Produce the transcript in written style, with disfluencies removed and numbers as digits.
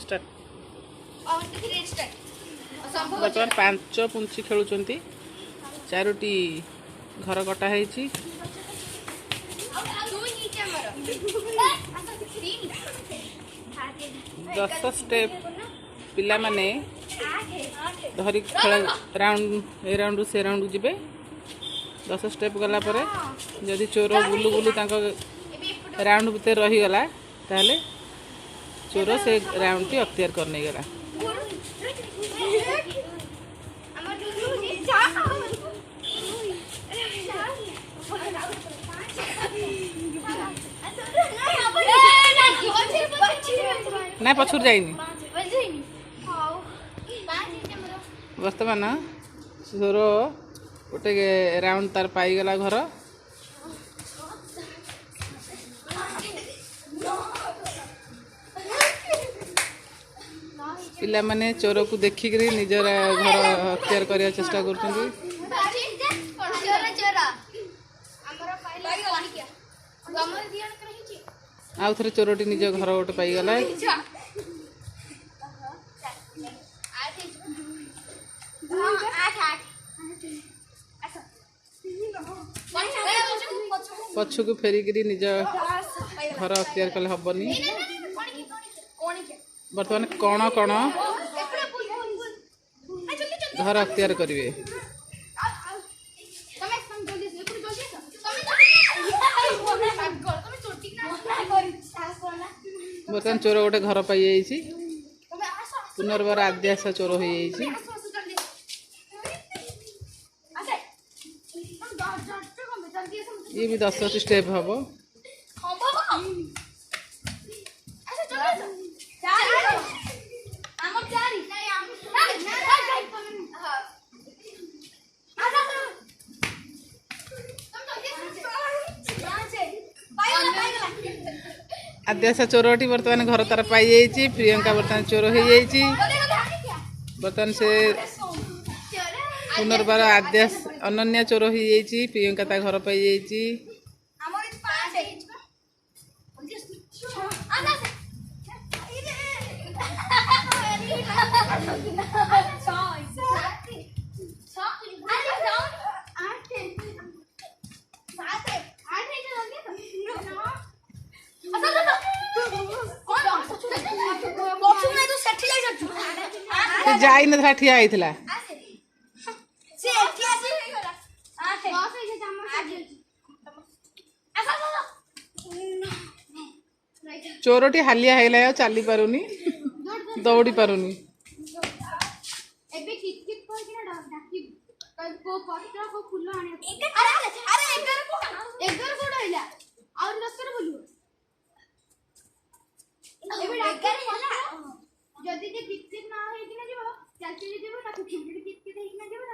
Start बर्तमान 5 पुंची खेलुंट 4टी घर कटा है 10 स्टेप पिला माने धरी खेल राउंड ए राउंड से राउंड जीवे 10 स्टेप गला परे जदि चोर बुलू बुलू राउंड भितर रहीगला ताले चोर से राउंड टी अख्तियार कर नहीं गला। ना पछुर जाइनी वर्तमान चोर गोटे राउंड तार पाईगला घर पिला माने चोर को देखिक निजर घर अख्तियार करने चेष्टा कर आउ थे चोरटी निज घर गोटे पाईगला पछु को फेरिक निज घर अख्तियार कले हेनी बर्तमान कण कण घर अख्तियार करेंगे। बर्तमान चोर गोटे घर पाई पुनर्बार आद्यास चोर हो ये भी 10 स्टेप हम आद्यासा चोरटी बर्तमान घर तार पाई प्रियंका बर्तमान चोर हो बर्तमान से पुनर्बार आद्यास अनन्या चोर हो प्रियंका ता घर पाई जाई न था ठिया आइथिला चोरटी हालिया हैला चली पारुनी दौड़ी पारुनी जदि जे किट किट ना हे कि ना जीवो चल चल जीवो ताकू किट किट हे कि ना जीवो